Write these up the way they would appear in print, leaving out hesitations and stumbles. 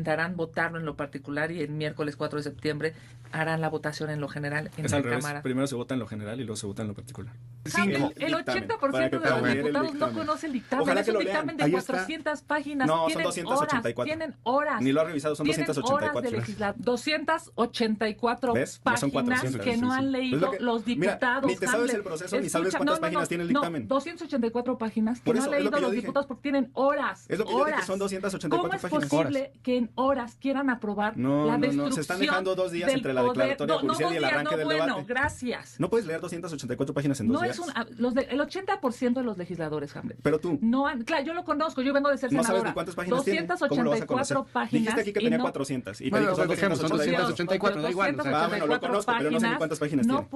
intentarán votarlo en lo particular y el miércoles 4 de septiembre harán la votación en lo general en Es la al revés. Cámara. Primero se vota en lo general y luego se vota en lo particular. Hamlet, el dictamen, 80% para que de puedan los leer el diputados no dictamen. conoce el dictamen. Ojalá Es que un lo lean. dictamen de Ahí está. 400 páginas. No, son Tienen 284. Tienen horas. Ni lo ha revisado, son Tienen 284. horas de legislar. 284 ¿Ves? Ya son páginas 400. que no han leído los diputados. Mira, ni te sabes Hamlet. el proceso, ni sabes Escucha, cuántas páginas tiene el dictamen. 284 páginas que Por no eso, han es lo leído que yo los dije. diputados porque tienen horas. Es lo que yo dije, horas. son 284 ¿Cómo es páginas. posible que en horas quieran aprobar la destrucción se están dejando 2 días del entre la poder? declaratoria judicial y el arranque del debate. Bueno, gracias. No puedes leer 284 páginas en 2 días. El 80% de los legisladores, Hamlet. Pero tú No han, claro, yo lo conozco, yo vengo de ser no senadora. sabes ni cuántas páginas tiene. ¿Cómo lo vas a conocer? 284 páginas. Dijiste aquí que y tenía no- 400. Y te Bueno, dijo son dejemos, son 284. 284, da igual. O sea, bueno, lo conozco, pero no sé ni cuántas páginas tiene.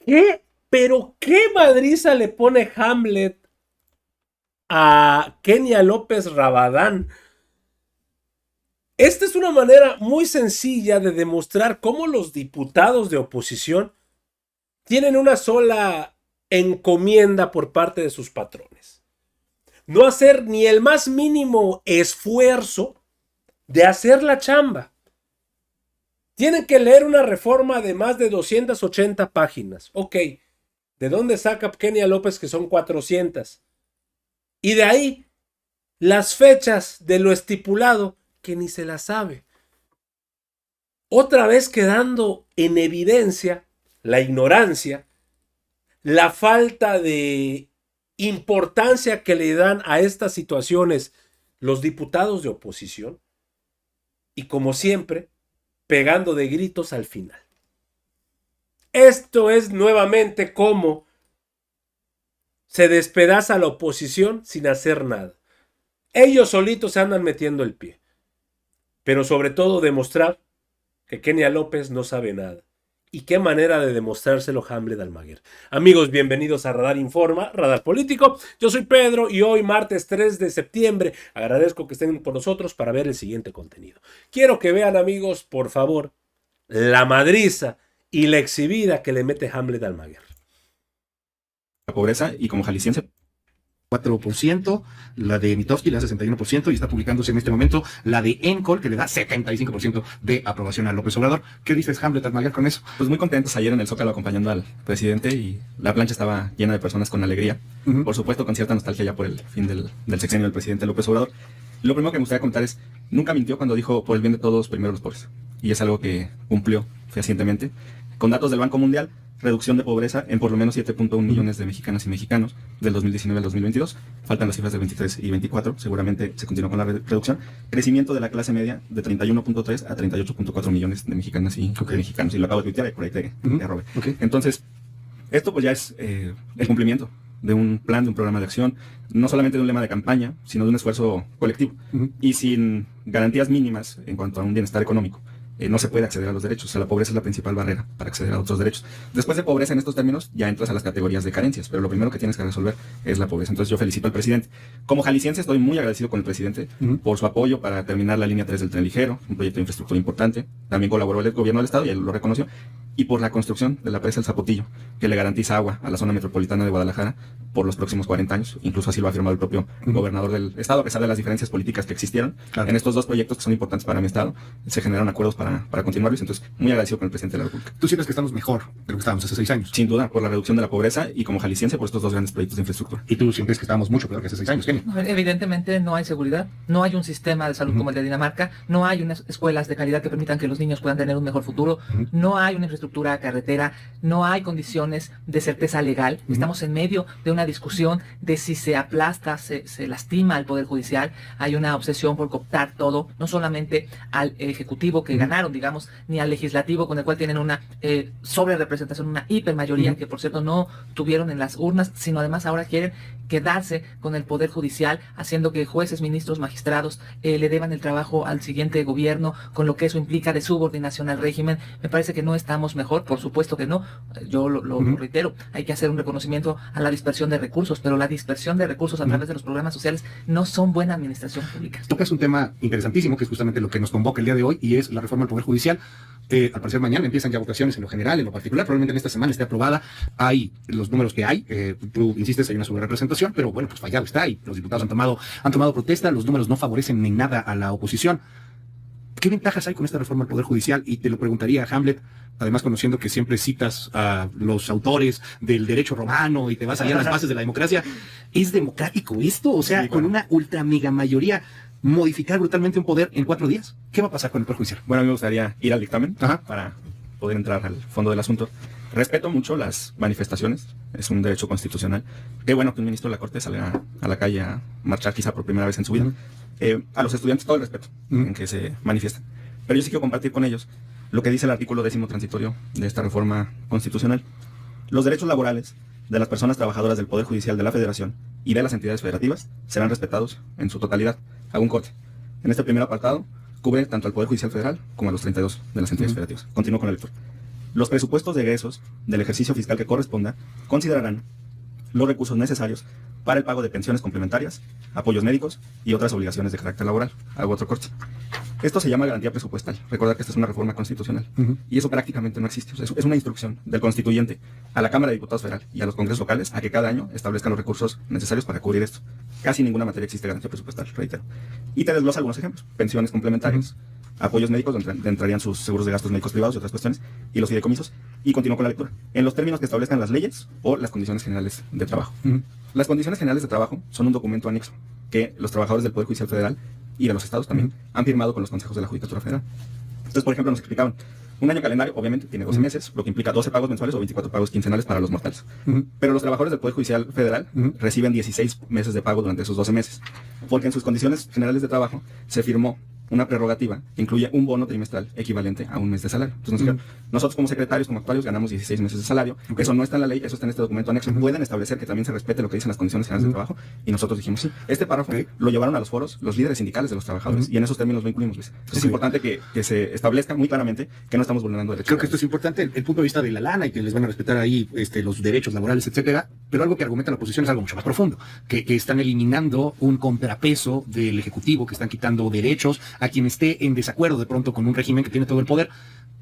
¿Qué? ¿Pero qué madriza le pone Hamlet a Kenia López Rabadán? Esta es una manera muy sencilla de demostrar cómo los diputados de oposición tienen una sola encomienda por parte de sus patrones. No hacer ni el más mínimo esfuerzo de hacer la chamba. Tienen que leer una reforma de más de 280 páginas. Ok, ¿de dónde saca Kenia López que son 400? Y de ahí, las fechas de lo estipulado que ni se las sabe. Otra vez quedando en evidencia la ignorancia, la falta de importancia que le dan a estas situaciones los diputados de oposición y, como siempre, pegando de gritos al final. Esto es nuevamente cómo se despedaza la oposición sin hacer nada. Ellos solitos se andan metiendo el pie. Pero sobre todo demostrar que Kenia López no sabe nada. Y qué manera de demostrárselo Hamlet Almaguer. Amigos, bienvenidos a Radar Informa, Radar Político. Yo soy Pedro y hoy, martes 3 de septiembre, agradezco que estén con nosotros para ver el siguiente contenido. Quiero que vean, amigos, por favor, la madriza y la exhibida que le mete Hamlet Almaguer. La pobreza, y como jalisciense 4%, la de Mitofsky le da 61% y está publicándose en este momento la de Encol que le da 75% de aprobación a López Obrador. ¿Qué dices, Hamlet Almaguer, con eso? pues muy contentos ayer en el Zócalo acompañando al presidente y la plancha estaba llena de personas con alegría. Por supuesto con cierta nostalgia ya por el fin del sexenio del presidente López Obrador. Lo primero que me gustaría contar es, nunca mintió cuando dijo por el bien de todos, primero los pobres. Y es algo que cumplió fehacientemente. Con datos del Banco Mundial, reducción de pobreza en por lo menos 7.1 millones de mexicanas y mexicanos del 2019 al 2022. Faltan las cifras del 23 y 24, seguramente se continúa con la reducción. Crecimiento de la clase media de 31.3 a 38.4 millones de mexicanas y mexicanos. Y lo acabo de tuitear y por ahí te robé. Entonces, esto pues ya es el cumplimiento de un plan, de un programa de acción, no solamente de un lema de campaña, sino de un esfuerzo colectivo. Y sin garantías mínimas en cuanto a un bienestar económico, no se puede acceder a los derechos. O sea, la pobreza es la principal barrera para acceder a otros derechos. Después de pobreza en estos términos, ya entras a las categorías de carencias, pero lo primero que tienes que resolver es la pobreza. Entonces yo felicito al presidente. Como jalisciense estoy muy agradecido con el presidente por su apoyo para terminar la línea 3 del tren ligero, un proyecto de infraestructura importante. También colaboró el gobierno del estado y él lo reconoció. Y por la construcción de la presa El Zapotillo, que le garantiza agua a la zona metropolitana de Guadalajara por los próximos 40 años. Incluso así lo ha afirmado el propio gobernador del estado, a pesar de las diferencias políticas que existieron. En estos dos proyectos que son importantes para mi estado, se generaron acuerdos para continuarlos. Entonces, muy agradecido con el presidente de la República. ¿Tú sientes que estamos mejor de lo que estábamos hace 6 años? Sin duda, por la reducción de la pobreza y como jalisciense por estos dos grandes proyectos de infraestructura. ¿Y tú sientes que estábamos mucho peor que hace 6 años, Kenia? Evidentemente no hay seguridad, no hay un sistema de salud como el de Dinamarca, no hay unas escuelas de calidad que permitan que los niños puedan tener un mejor futuro, no hay una infraestructura carretera, no hay condiciones de certeza legal. Estamos en medio de una discusión de si se aplasta, se lastima al Poder Judicial. Hay una obsesión por cooptar todo, no solamente al Ejecutivo que ganaron, digamos, ni al Legislativo con el cual tienen una sobre representación, una hipermayoría que por cierto no tuvieron en las urnas, sino además ahora quieren quedarse con el Poder Judicial, haciendo que jueces, ministros, magistrados le deban el trabajo al siguiente gobierno, con lo que eso implica de subordinación al régimen. Me parece que no estamos mejor, por supuesto que no, yo lo reitero, hay que hacer un reconocimiento a la dispersión de recursos, pero la dispersión de recursos a través de los programas sociales no son buena administración pública. Tocas un tema interesantísimo, que es justamente lo que nos convoca el día de hoy, y es la reforma del Poder Judicial. Al parecer mañana empiezan ya votaciones en lo general, en lo particular, probablemente en esta semana esté aprobada. Hay los números que hay, tú insistes, hay una sobrerepresentación, pero bueno, pues fallado está, y los diputados han tomado protesta, los números no favorecen en nada a la oposición. ¿Qué ventajas hay con esta reforma al Poder Judicial? Y te lo preguntaría a Hamlet, además conociendo que siempre citas a los autores del derecho romano y te vas allá a las bases de la democracia. ¿Es democrático esto? O sea, Sí, con claro. una ultra mega mayoría, modificar brutalmente un poder en 4 días. ¿Qué va a pasar con el Poder Judicial? Bueno, a mí me gustaría ir al dictamen Ajá. para poder entrar al fondo del asunto. Respeto mucho las manifestaciones, es un derecho constitucional. Qué bueno que un ministro de la Corte salga a la calle a marchar quizá por primera vez en su vida. A los estudiantes todo el respeto en que se manifiestan. Pero yo sí quiero compartir con ellos lo que dice el artículo 10º transitorio de esta reforma constitucional. Los derechos laborales de las personas trabajadoras del Poder Judicial de la Federación y de las entidades federativas serán respetados en su totalidad. Hago un corte. En este primer apartado cubre tanto al Poder Judicial Federal como a los 32 de las entidades federativas. Continúo con la lectura. Los presupuestos de egresos del ejercicio fiscal que corresponda considerarán los recursos necesarios para el pago de pensiones complementarias, apoyos médicos y otras obligaciones de carácter laboral. Hago otro corte. Esto se llama garantía presupuestal. Recordar que esta es una reforma constitucional. Y eso prácticamente no existe. O sea, es una instrucción del constituyente a la Cámara de Diputados Federal y a los congresos locales a que cada año establezcan los recursos necesarios para cubrir esto. Casi ninguna materia existe garantía presupuestal, reitero. Y te desglosa algunos ejemplos. Pensiones complementarias, apoyos médicos, donde entrarían sus seguros de gastos médicos privados y otras cuestiones, y los fideicomisos. Y continúo con la lectura. En los términos que establezcan las leyes o las condiciones generales de trabajo. Las condiciones generales de trabajo son un documento anexo que los trabajadores del Poder Judicial Federal y de los estados también han firmado con los consejos de la Judicatura Federal. Entonces, por ejemplo, nos explicaban, un año calendario obviamente tiene 12 meses, lo que implica 12 pagos mensuales o 24 pagos quincenales para los mortales. Pero los trabajadores del Poder Judicial Federal reciben 16 meses de pago durante esos 12 meses, porque en sus condiciones generales de trabajo se firmó una prerrogativa que incluye un bono trimestral equivalente a un mes de salario. Entonces nos dijeron, nosotros como secretarios, como actuarios, ganamos 16 meses de salario. Eso no está en la ley, eso está en este documento anexo. Pueden establecer que también se respete lo que dicen las condiciones generales de trabajo. Y nosotros dijimos, sí. Este párrafo lo llevaron a los foros los líderes sindicales de los trabajadores y en esos términos lo incluimos, Luis. Entonces es importante que se establezca muy claramente que no estamos vulnerando derechos. Creo que esto es importante, el punto de vista de la lana y que les van a respetar ahí los derechos laborales, etcétera, pero algo que argumenta la oposición es algo mucho más profundo, que están eliminando un contrapeso del Ejecutivo, que están quitando derechos a quien esté en desacuerdo de pronto con un régimen que tiene todo el poder.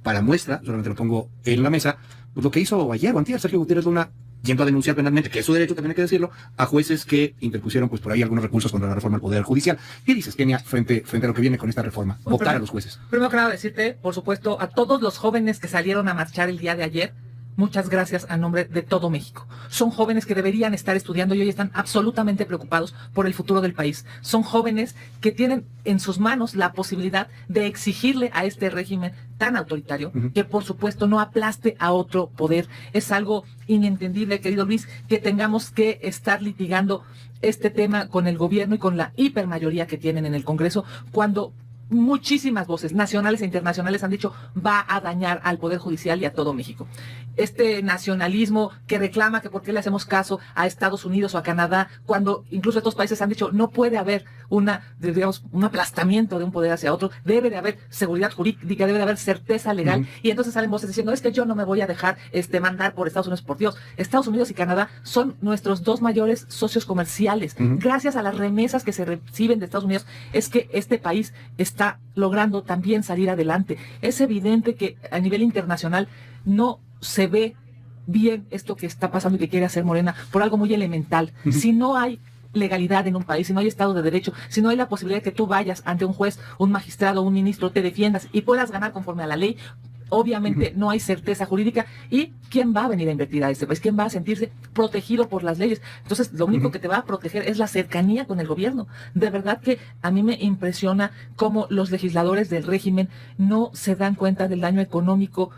Para muestra, solamente lo pongo en la mesa, pues lo que hizo ayer o antier Sergio Gutiérrez Luna, yendo a denunciar penalmente, que es su derecho, también hay que decirlo, a jueces que interpusieron pues por ahí algunos recursos contra la reforma del Poder Judicial. ¿Qué dices, Kenia, frente a lo que viene con esta reforma? Bueno, Votar a los jueces. Primero que nada decirte, por supuesto, a todos los jóvenes que salieron a marchar el día de ayer, muchas gracias a nombre de todo México. Son jóvenes que deberían estar estudiando y hoy están absolutamente preocupados por el futuro del país. Son jóvenes que tienen en sus manos la posibilidad de exigirle a este régimen tan autoritario que por supuesto no aplaste a otro poder. Es algo inentendible, querido Luis, que tengamos que estar litigando este tema con el gobierno y con la hipermayoría que tienen en el Congreso cuando muchísimas voces nacionales e internacionales han dicho va a dañar al Poder Judicial y a todo México. Este nacionalismo que reclama que por qué le hacemos caso a Estados Unidos o a Canadá, cuando incluso estos países han dicho no puede haber un aplastamiento de un poder hacia otro, debe de haber seguridad jurídica, debe de haber certeza legal, y entonces salen voces diciendo es que yo no me voy a dejar mandar por Estados Unidos. Por Dios, Estados Unidos y Canadá son nuestros dos mayores socios comerciales. Gracias a las remesas que se reciben de Estados Unidos es que este país está logrando también salir adelante. Es evidente que a nivel internacional no se ve bien esto que está pasando y que quiere hacer Morena por algo muy elemental. Si no hay legalidad en un país, si no hay Estado de Derecho, si no hay la posibilidad de que tú vayas ante un juez, un magistrado, un ministro, te defiendas y puedas ganar conforme a la ley, obviamente no hay certeza jurídica. ¿Y quién va a venir a invertir a este país? ¿Quién va a sentirse protegido por las leyes? Entonces, lo único que te va a proteger es la cercanía con el gobierno. De verdad que a mí me impresiona cómo los legisladores del régimen no se dan cuenta del daño económico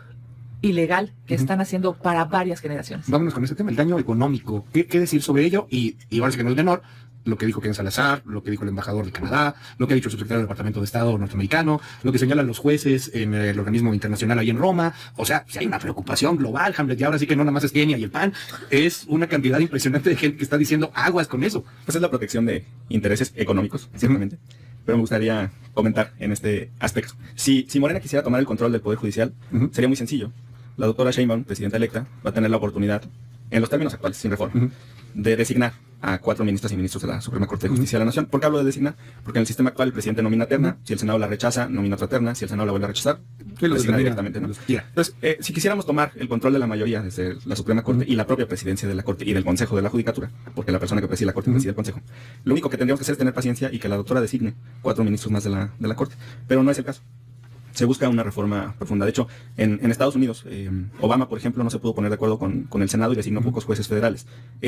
ilegal que están haciendo para varias generaciones. Vámonos con este tema, el daño económico. ¿Qué decir sobre ello? Y ahora sí que no es menor, lo que dijo Ken Salazar, lo que dijo el embajador de Canadá, lo que ha dicho el subsecretario del Departamento de Estado norteamericano, lo que señalan los jueces en el organismo internacional ahí en Roma. O sea, si hay una preocupación global, Hamlet, y ahora sí que no nada más es Kenia y el PAN, es una cantidad impresionante de gente que está diciendo aguas con eso. Pues es la protección de intereses económicos, ciertamente. Pero me gustaría comentar en este aspecto. Si Morena quisiera tomar el control del Poder Judicial, sería muy sencillo. La doctora Sheinbaum, presidenta electa, va a tener la oportunidad, en los términos actuales, sin reforma, de designar a 4 ministras y ministros de la Suprema Corte de Justicia de la Nación. ¿Por qué hablo de designar? Porque en el sistema actual el presidente nomina terna, si el Senado la rechaza, nomina otra terna, si el Senado la vuelve a rechazar, designa directamente, ¿no? Entonces, si quisiéramos tomar el control de la mayoría desde la Suprema Corte y la propia presidencia de la Corte y del Consejo de la Judicatura, porque la persona que preside la Corte preside el Consejo, lo único que tendríamos que hacer es tener paciencia y que la doctora designe 4 ministros más de la Corte. Pero no es el caso. se busca una reforma profunda. De hecho, en Estados Unidos, Obama, por ejemplo, no se pudo poner de acuerdo con el Senado y designó pocos jueces federales.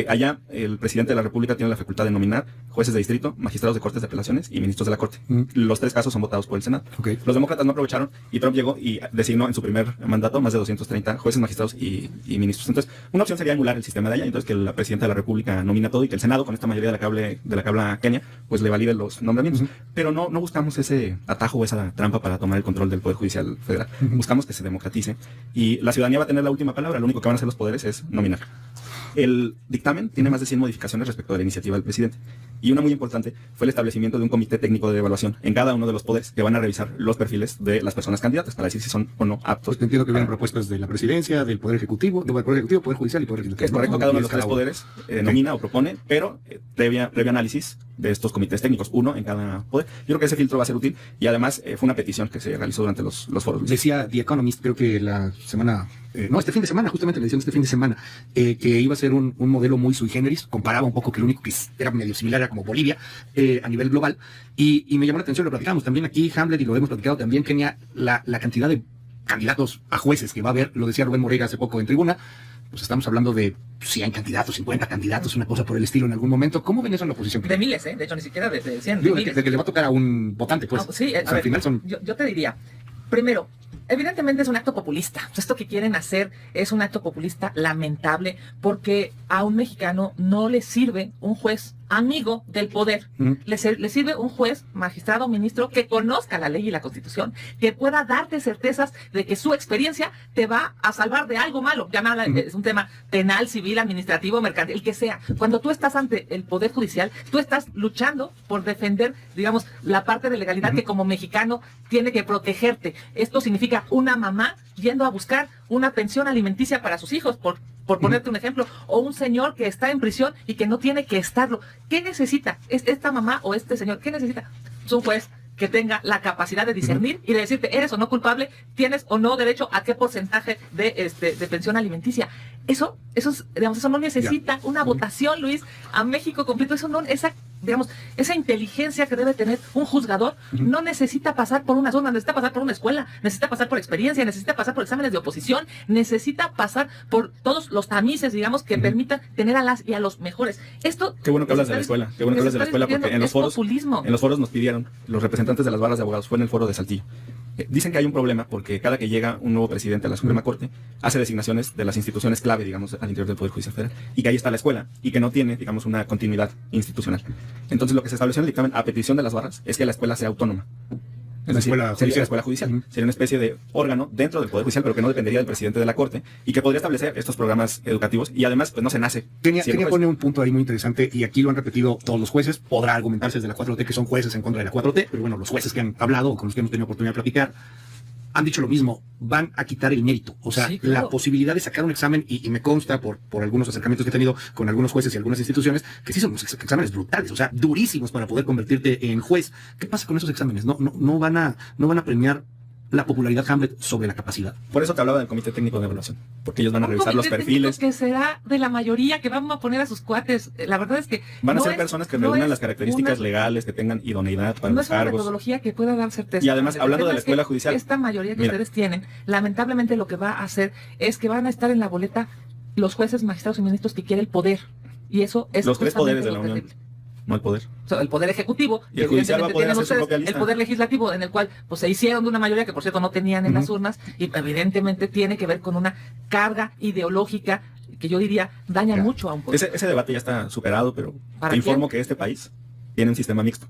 Allá, el presidente de la República tiene la facultad de nominar jueces de distrito, magistrados de cortes de apelaciones y ministros de la Corte. Los 3 casos son votados por el Senado. Los demócratas no aprovecharon y Trump llegó y designó en su primer mandato más de 230 jueces, magistrados y ministros. Entonces, una opción sería emular el sistema de allá, entonces que la presidenta de la República nomina todo y que el Senado, con esta mayoría de la que habla Kenia, pues le valide los nombramientos. Pero no buscamos ese atajo o esa trampa para tomar el control del Poder Judicial Federal. Buscamos que se democratice y la ciudadanía va a tener la última palabra. Lo único que van a hacer los poderes es nominar. El dictamen tiene más de 100 modificaciones respecto a la iniciativa del presidente. Y una muy importante fue el establecimiento de un comité técnico de evaluación en cada uno de los poderes que van a revisar los perfiles de las personas candidatas para decir si son o no aptos. Pues entiendo que vienen propuestas de la presidencia, del Poder Ejecutivo, Poder Judicial y Poder Legislativo. Es correcto, cada uno de los 3 poderes nomina o propone, pero previo análisis de estos comités técnicos, uno en cada poder. Yo creo que ese filtro va a ser útil y además fue una petición que se realizó durante los foros. Decía The Economist, creo que la semana, este fin de semana, justamente la edición de este fin de semana, que iba a ser un modelo muy sui generis, comparaba un poco que lo único que era medio similar era como Bolivia a nivel global, y me llamó la atención, lo platicamos también aquí, Hamlet, y lo hemos platicado también, Kenia, la cantidad de candidatos a jueces que va a haber, lo decía Rubén Moreira hace poco en tribuna, pues estamos hablando de 100 candidatos, 50 candidatos, una cosa por el estilo en algún momento. ¿Cómo ven eso en la oposición? De miles, de hecho, ni siquiera de 100. Digo, de que le va a tocar a un votante, pues. No, sí, o sea, al final son... yo te diría, primero, evidentemente es un acto populista. Esto que quieren hacer es un acto populista lamentable porque a un mexicano no le sirve un juez amigo del poder. Le sirve un juez, magistrado, ministro que conozca la ley y la Constitución, que pueda darte certezas de que su experiencia te va a salvar de algo malo. Es un tema penal, civil, administrativo, mercantil, el que sea. Cuando tú estás ante el Poder Judicial, tú estás luchando por defender, digamos, la parte de legalidad que como mexicano tiene que protegerte. Esto significa una mamá yendo a buscar una pensión alimenticia para sus hijos, por ponerte un ejemplo, o un señor que está en prisión y que no tiene que estarlo. ¿Qué necesita esta mamá o este señor? ¿Qué necesita? Es un juez que tenga la capacidad de discernir y de decirte, eres o no culpable, tienes o no derecho a qué porcentaje de pensión alimenticia. Eso no necesita una votación, Luis, a México completo. Eso no, esa inteligencia que debe tener un juzgador no necesita pasar por una zona, necesita pasar por una escuela, necesita pasar por experiencia, necesita pasar por exámenes de oposición, necesita pasar por todos los tamices, digamos, que permitan tener a las y a los mejores. Esto. Qué bueno que hablas de la escuela, porque en los foros nos pidieron, los representantes de las barras de abogados, fue en el foro de Saltillo. Dicen que hay un problema porque cada que llega un nuevo presidente a la Suprema Corte, hace designaciones de las instituciones clave, digamos, al interior del Poder Judicial Federal, y que ahí está la escuela, y que no tiene, digamos, una continuidad institucional. Entonces, lo que se estableció en el dictamen, a petición de las barras, es que la escuela sea autónoma. Es decir, sería la escuela judicial. Sería una especie de órgano dentro del Poder Judicial, pero que no dependería del presidente de la Corte y que podría establecer estos programas educativos y además, pues no se nace. Kenia pone un punto ahí muy interesante y aquí lo han repetido todos los jueces. Podrá argumentarse desde la 4T que son jueces en contra de la 4T, pero bueno, los jueces que han hablado o con los que hemos tenido oportunidad de platicar han dicho lo mismo, van a quitar el mérito. O sea, sí, claro, la posibilidad de sacar un examen, y me consta por algunos acercamientos que he tenido con algunos jueces y algunas instituciones, que sí son exámenes brutales, o sea, durísimos para poder convertirte en juez. ¿Qué pasa con esos exámenes? No van a premiar la popularidad, Hamlet, sobre la capacidad. Por eso te hablaba del Comité Técnico de Evaluación, porque ellos van a revisar los perfiles. Que será de la mayoría que vamos a poner a sus cuates. La verdad es que van a ser personas que reúnan las características legales, que tengan idoneidad para los cargos. No es una metodología que pueda dar certeza. Y además, hablando de la escuela judicial, esta mayoría que ustedes tienen, lamentablemente lo que va a hacer es que van a estar en la boleta los jueces, magistrados y ministros que quiere el poder. Y eso es los 3 poderes de la Unión. No el poder. O sea, el poder ejecutivo, y el judicial va a poder hacer ustedes, su propia lista. El poder legislativo, en el cual pues se hicieron de una mayoría que por cierto no tenían en las urnas, y evidentemente tiene que ver con una carga ideológica que yo diría daña mucho a un poder. Ese debate ya está superado, pero te informo que este país tiene un sistema mixto.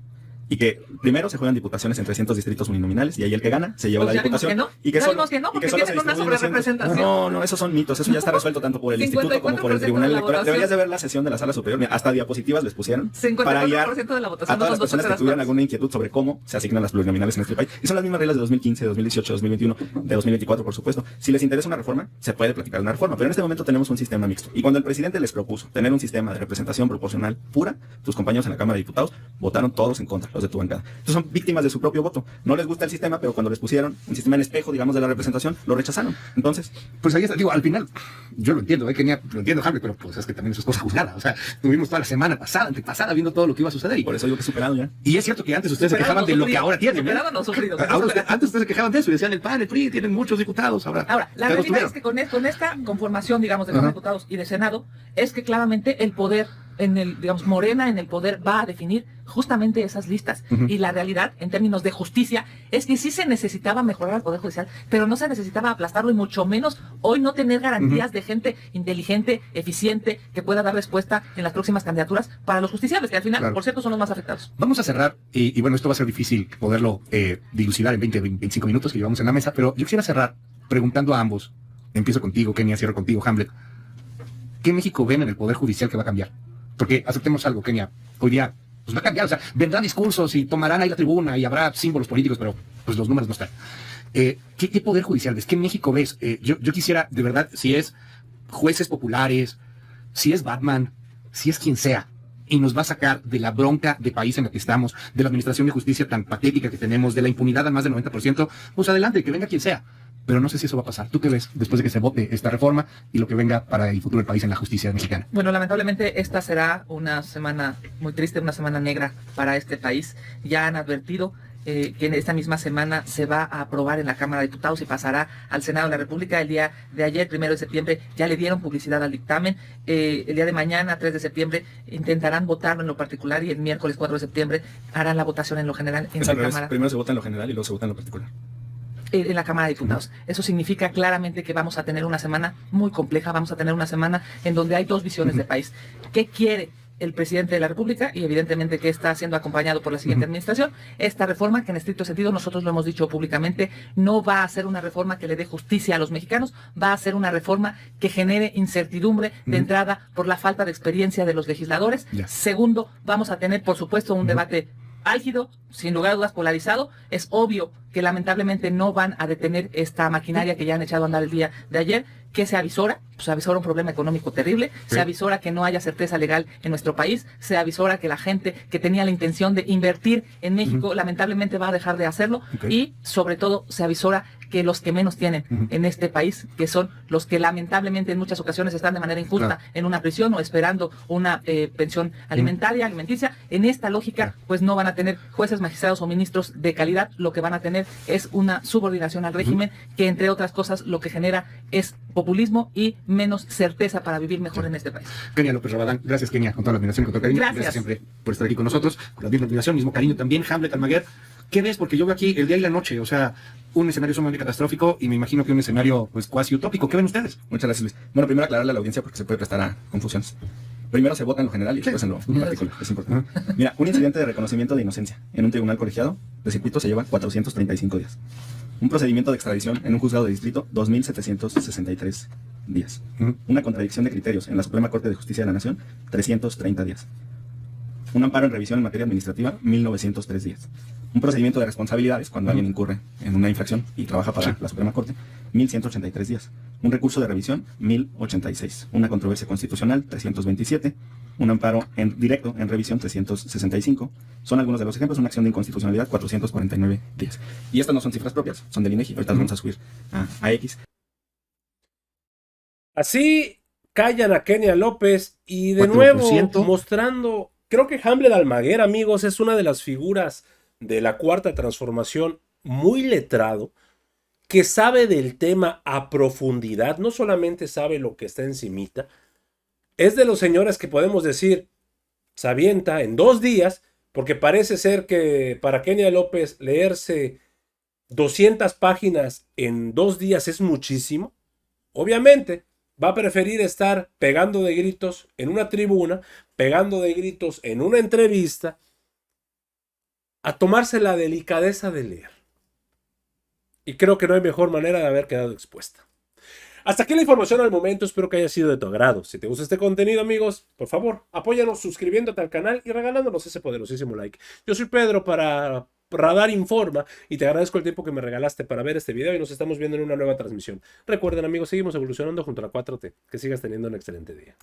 Y que primero se juegan diputaciones en 300 distritos uninominales y ahí el que gana se lleva la diputación. Y que solo tienen una sobrerepresentación. No, esos son mitos. Eso ya está resuelto tanto por el instituto como por el Tribunal Electoral. Deberías de ver la sesión de la Sala Superior. Mira, hasta diapositivas les pusieron para guiar de la votación, a todas las personas que tuvieran alguna inquietud sobre cómo se asignan las plurinominales en este país. Y son las mismas reglas de 2015, 2018, 2021, de 2024, por supuesto. Si les interesa una reforma, se puede platicar una reforma. Pero en este momento tenemos un sistema mixto. Y cuando el presidente les propuso tener un sistema de representación proporcional pura, tus compañeros en la Cámara de Diputados votaron todos en contra. los detuvo en cada. Entonces son víctimas de su propio voto. No les gusta el sistema, pero cuando les pusieron un sistema en espejo, digamos, de la representación, lo rechazaron. Entonces, pues ahí está, digo, al final, yo lo entiendo, lo entiendo, Hamlet, pero pues es que también eso es cosa juzgada. O sea, tuvimos toda la semana pasada, antepasada, viendo todo lo que iba a suceder. por eso digo que es superado ya. Y es cierto que antes ustedes se quejaban de lo que ahora tienen. Superado no sufrido. Antes ustedes se quejaban de eso y decían, el PAN, el PRI, tienen muchos diputados. Ahora la realidad es que con esta conformación, digamos, de los diputados y de Senado, es que claramente el poder digamos, Morena en el poder va a definir justamente esas listas. Y la realidad, en términos de justicia, es que sí se necesitaba mejorar al Poder Judicial, pero no se necesitaba aplastarlo y mucho menos hoy no tener garantías de gente inteligente, eficiente, que pueda dar respuesta en las próximas candidaturas para los justiciables, que al final, por cierto, son los más afectados. Vamos a cerrar, y bueno, esto va a ser difícil poderlo dilucidar en 25 minutos que llevamos en la mesa, pero yo quisiera cerrar preguntando a ambos, empiezo contigo, Kenia, cierro contigo, Hamlet, ¿qué México ven en el Poder Judicial que va a cambiar? Porque aceptemos algo, Kenia, hoy día pues va a cambiar, o sea, vendrán discursos y tomarán ahí la tribuna y habrá símbolos políticos, pero pues los números no están. ¿Qué Poder Judicial ves? ¿Qué México ves? Yo quisiera, de verdad, si es jueces populares, si es Batman, si es quien sea, y nos va a sacar de la bronca de país en la que estamos, de la administración de justicia tan patética que tenemos, de la impunidad al más del 90%, pues adelante, que venga quien sea. Pero no sé si eso va a pasar. ¿Tú qué ves después de que se vote esta reforma y lo que venga para el futuro del país en la justicia mexicana? Bueno, lamentablemente esta será una semana muy triste, una semana negra para este país. Ya han advertido que en esta misma semana se va a aprobar en la Cámara de Diputados y pasará al Senado de la República. El día de ayer, 1 de septiembre, ya le dieron publicidad al dictamen. El día de mañana, 3 de septiembre, intentarán votarlo en lo particular y el miércoles 4 de septiembre harán la votación en lo general en la Cámara. Primero se vota en lo general y luego se vota en lo particular. En la Cámara de Diputados. Eso significa claramente que vamos a tener una semana muy compleja, vamos a tener una semana en donde hay dos visiones de país. ¿Qué quiere el presidente de la República? Y evidentemente que está siendo acompañado por la siguiente administración. Esta reforma, que en estricto sentido, nosotros lo hemos dicho públicamente, no va a ser una reforma que le dé justicia a los mexicanos, va a ser una reforma que genere incertidumbre de entrada por la falta de experiencia de los legisladores. Segundo, vamos a tener, por supuesto, un debate álgido, sin lugar a dudas polarizado. Es obvio que lamentablemente no van a detener esta maquinaria que ya han echado a andar el día de ayer. ¿Qué se avisora? Pues se avisora un problema económico terrible, se avisora que no haya certeza legal en nuestro país, se avisora que la gente que tenía la intención de invertir en México lamentablemente va a dejar de hacerlo y sobre todo se avisora que los que menos tienen en este país, que son los que lamentablemente en muchas ocasiones están de manera injusta en una prisión o esperando una pensión alimenticia, en esta lógica pues no van a tener jueces, magistrados o ministros de calidad. Lo que van a tener es una subordinación al régimen que, entre otras cosas, lo que genera es populismo y menos certeza para vivir mejor en este país. Kenia López Rabadán, gracias, Kenia, con toda la admiración y con todo el cariño. Gracias siempre por estar aquí con nosotros, con la misma admiración, mismo cariño también. Hamlet Almaguer, ¿qué ves? Porque yo veo aquí el día y la noche, o sea, un escenario sumamente catastrófico y me imagino que un escenario pues cuasi utópico. ¿Qué ven ustedes? Muchas gracias, Luis. Bueno, primero aclararle a la audiencia porque se puede prestar a confusiones. Primero se vota en lo general y después en lo particular. Es importante. Mira, un incidente de reconocimiento de inocencia en un tribunal colegiado de circuito se lleva 435 días. Un procedimiento de extradición en un juzgado de distrito, 2.763 días. Una contradicción de criterios en la Suprema Corte de Justicia de la Nación, 330 días. Un amparo en revisión en materia administrativa, 1.903 días. Un procedimiento de responsabilidades cuando alguien incurre en una infracción y trabaja para la Suprema Corte, 1.183 días. Un recurso de revisión, 1.086. Una controversia constitucional, 327. Un amparo directo en revisión, 365. Son algunos de los ejemplos. Una acción de inconstitucionalidad, 449 días. Y estas no son cifras propias, son del INEGI. Ahorita las vamos a subir a X. Así callan a Kenia López y de nuevo mostrando... Creo que Hamlet Almaguer, amigos, es una de las figuras de la Cuarta Transformación muy letrado, que sabe del tema a profundidad, no solamente sabe lo que está encimita, es de los señores que podemos decir, se avienta en 2 días, porque parece ser que para Kenia López leerse 200 páginas en 2 días es muchísimo. Obviamente va a preferir estar pegando de gritos en una tribuna, pegando de gritos en una entrevista, a tomarse la delicadeza de leer. Y creo que no hay mejor manera de haber quedado expuesta. Hasta aquí la información al momento, espero que haya sido de tu agrado. Si te gusta este contenido, amigos, por favor, apóyanos suscribiéndote al canal y regalándonos ese poderosísimo like. Yo soy Pedro para Radar Informa y te agradezco el tiempo que me regalaste para ver este video y nos estamos viendo en una nueva transmisión. Recuerden, amigos, seguimos evolucionando junto a la 4T. Que sigas teniendo un excelente día.